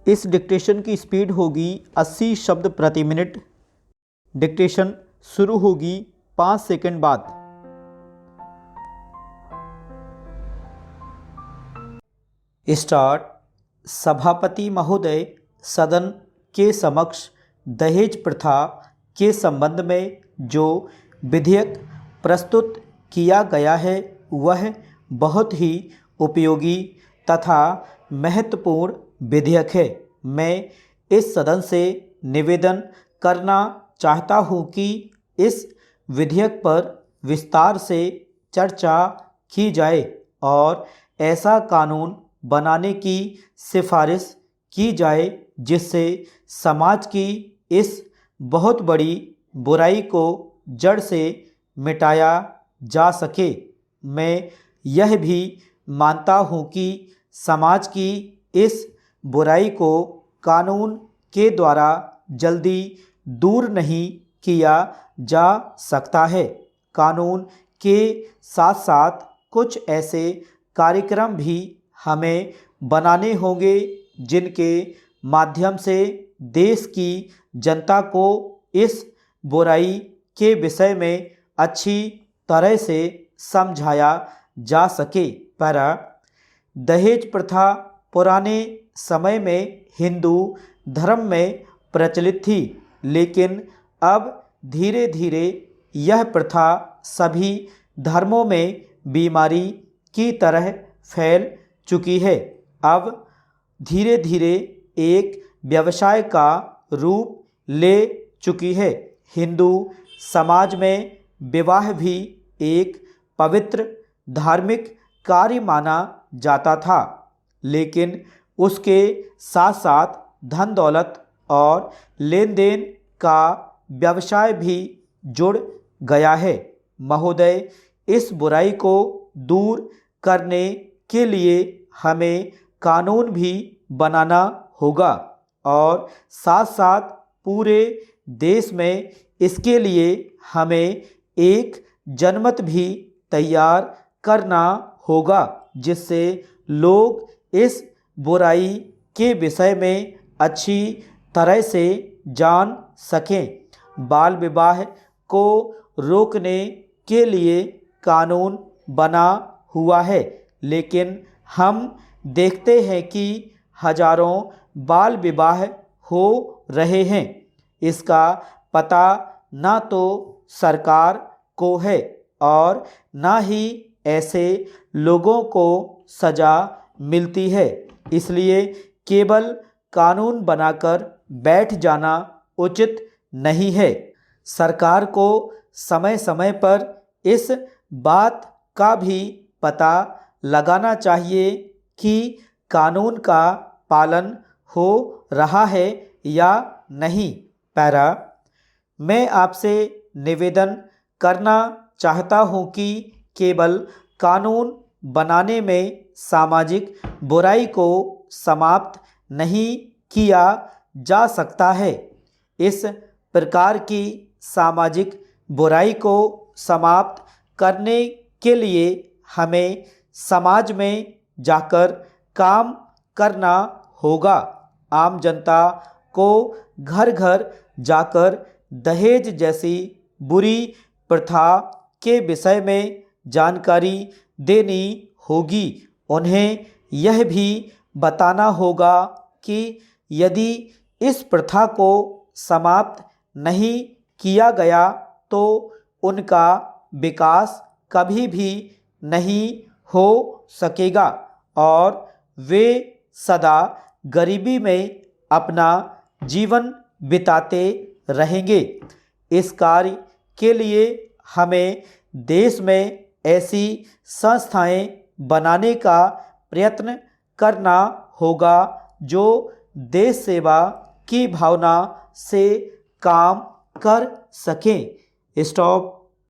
इस डिक्टेशन की स्पीड होगी 80 शब्द प्रति मिनट। डिक्टेशन शुरू होगी 5 सेकंड बाद। स्टार्ट। सभापति महोदय, सदन के समक्ष दहेज प्रथा के संबंध में जो विधेयक प्रस्तुत किया गया है वह बहुत ही उपयोगी तथा महत्वपूर्ण विधेयक है। मैं इस सदन से निवेदन करना चाहता हूं कि इस विधेयक पर विस्तार से चर्चा की जाए और ऐसा कानून बनाने की सिफारिश की जाए जिससे समाज की इस बहुत बड़ी बुराई को जड़ से मिटाया जा सके। मैं यह भी मानता हूँ कि समाज की इस बुराई को कानून के द्वारा जल्दी दूर नहीं किया जा सकता है। कानून के साथ साथ कुछ ऐसे कार्यक्रम भी हमें बनाने होंगे जिनके माध्यम से देश की जनता को इस बुराई के विषय में अच्छी तरह से समझाया जा सके। पर दहेज प्रथा पुराने समय में हिंदू धर्म में प्रचलित थी, लेकिन अब धीरे धीरे यह प्रथा सभी धर्मों में बीमारी की तरह फैल चुकी है। अब धीरे धीरे एक व्यवसाय का रूप ले चुकी है। हिंदू समाज में विवाह भी एक पवित्र धार्मिक कार्य माना जाता था, लेकिन उसके साथ साथ धन दौलत और लेन देन का व्यवसाय भी जुड़ गया है। महोदय, इस बुराई को दूर करने के लिए हमें कानून भी बनाना होगा और साथ साथ पूरे देश में इसके लिए हमें एक जनमत भी तैयार करना होगा जिससे लोग इस बुराई के विषय में अच्छी तरह से जान सकें। बाल विवाह को रोकने के लिए कानून बना हुआ है, लेकिन हम देखते हैं कि हजारों बाल विवाह हो रहे हैं। इसका पता ना तो सरकार को है और ना ही ऐसे लोगों को सज़ा मिलती है। इसलिए केवल कानून बनाकर बैठ जाना उचित नहीं है। सरकार को समय समय पर इस बात का भी पता लगाना चाहिए कि कानून का पालन हो रहा है या नहीं। पैरा, मैं आपसे निवेदन करना चाहता हूँ कि केवल कानून बनाने में सामाजिक बुराई को समाप्त नहीं किया जा सकता है। इस प्रकार की सामाजिक बुराई को समाप्त करने के लिए हमें समाज में जाकर काम करना होगा। आम जनता को घर घर जाकर दहेज जैसी बुरी प्रथा के विषय में जानकारी देनी होगी। उन्हें यह भी बताना होगा कि यदि इस प्रथा को समाप्त नहीं किया गया तो उनका विकास कभी भी नहीं हो सकेगा और वे सदा गरीबी में अपना जीवन बिताते रहेंगे। इस कार्य के लिए हमें देश में ऐसी संस्थाएं बनाने का प्रयत्न करना होगा जो देश सेवा की भावना से काम कर सकें। स्टॉप।